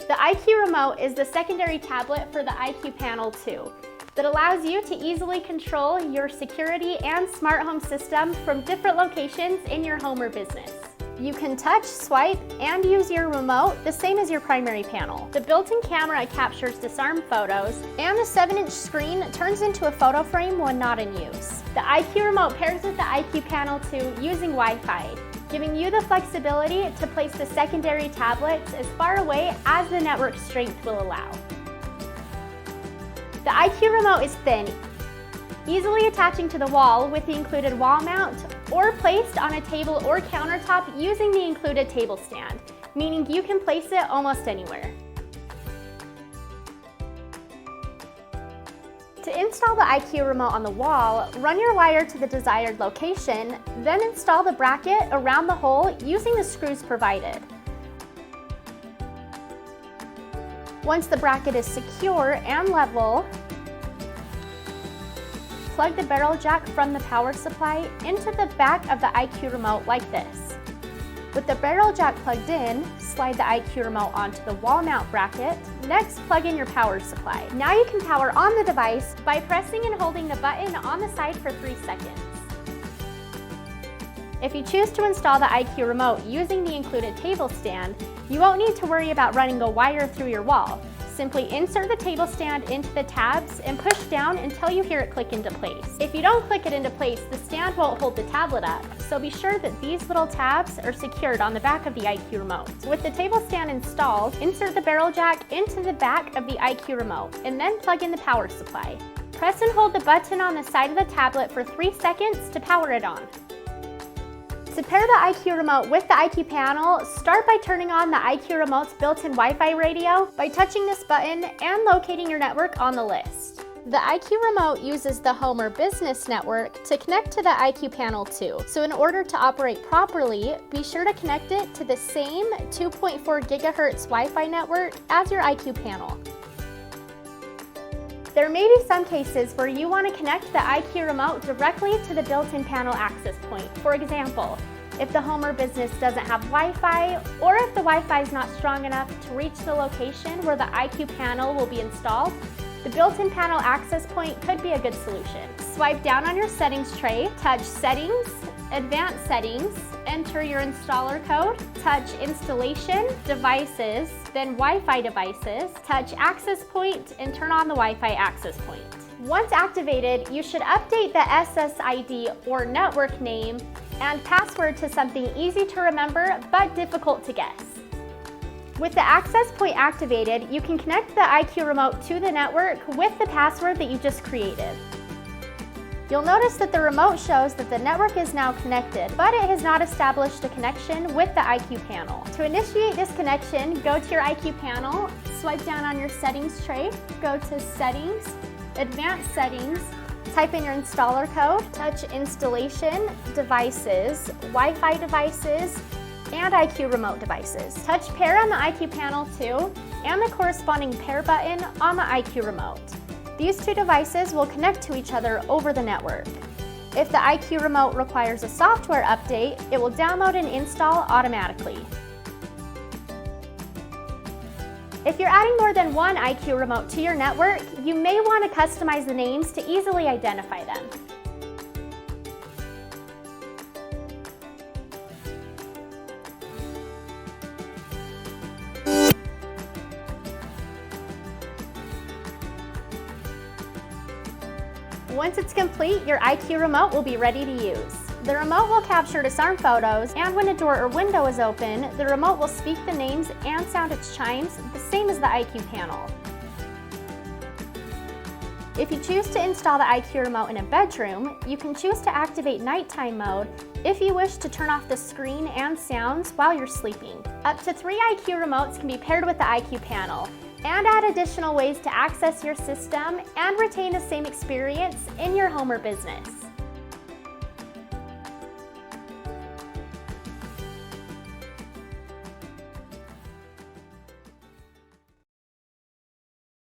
The IQ Remote is the secondary tablet for the IQ Panel 2 that allows you to easily control your security and smart home system from different locations in your home or business. You can touch, swipe, and use your remote the same as your primary panel. The built-in camera captures disarm photos, and the 7-inch screen turns into a photo frame when not in use. The IQ Remote pairs with the IQ Panel 2 using Wi-Fi, giving you the flexibility to place the secondary tablets as far away as the network strength will allow. The IQ Remote is thin, easily attaching to the wall with the included wall mount, or placed on a table or countertop using the included table stand, meaning you can place it almost anywhere. To install the IQ Remote on the wall, run your wire to the desired location, then install the bracket around the hole using the screws provided. Once the bracket is secure and level, plug the barrel jack from the power supply into the back of the IQ Remote like this. With the barrel jack plugged in, slide the IQ Remote onto the wall mount bracket. Next, plug in your power supply. Now you can power on the device by pressing and holding the button on the side for 3 seconds. If you choose to install the IQ Remote using the included table stand, you won't need to worry about running a wire through your wall. Simply insert the table stand into the tabs and push down until you hear it click into place. If you don't click it into place, the stand won't hold the tablet up, so be sure that these little tabs are secured on the back of the IQ Remote. With the table stand installed, insert the barrel jack into the back of the IQ Remote and then plug in the power supply. Press and hold the button on the side of the tablet for 3 seconds to power it on. To pair the IQ Remote with the IQ Panel, start by turning on the IQ Remote's built-in Wi-Fi radio by touching this button and locating your network on the list. The IQ Remote uses the home or business network to connect to the IQ Panel 2. So in order to operate properly, be sure to connect it to the same 2.4 GHz Wi-Fi network as your IQ Panel. There may be some cases where you want to connect the IQ Remote directly to the built-in panel access point. For example, if the home or business doesn't have Wi-Fi, or if the Wi-Fi is not strong enough to reach the location where the IQ Panel will be installed, the built-in panel access point could be a good solution. Swipe down on your settings tray, touch Settings, Advanced Settings, enter your installer code, touch Installation, Devices, then Wi-Fi Devices, touch Access Point, and turn on the Wi-Fi access point. Once activated, you should update the SSID or network name and password to something easy to remember but difficult to guess. With the access point activated, you can connect the IQ Remote to the network with the password that you just created. You'll notice that the remote shows that the network is now connected, but it has not established a connection with the IQ Panel. To initiate this connection, go to your IQ Panel, swipe down on your settings tray, go to Settings, Advanced Settings, type in your installer code, touch Installation, Devices, Wi-Fi Devices, and IQ Remote Devices. Touch Pair on the IQ Panel 2 and the corresponding Pair button on the IQ Remote. These two devices will connect to each other over the network. If the IQ Remote requires a software update, it will download and install automatically. If you're adding more than one IQ Remote to your network, you may want to customize the names to easily identify them. Once it's complete, your IQ Remote will be ready to use. The remote will capture disarm photos, and when a door or window is open, the remote will speak the names and sound its chimes, the same as the IQ Panel. If you choose to install the IQ Remote in a bedroom, you can choose to activate nighttime mode if you wish to turn off the screen and sounds while you're sleeping. Up to 3 IQ Remotes can be paired with the IQ Panel, and add additional ways to access your system and retain the same experience in your home or business.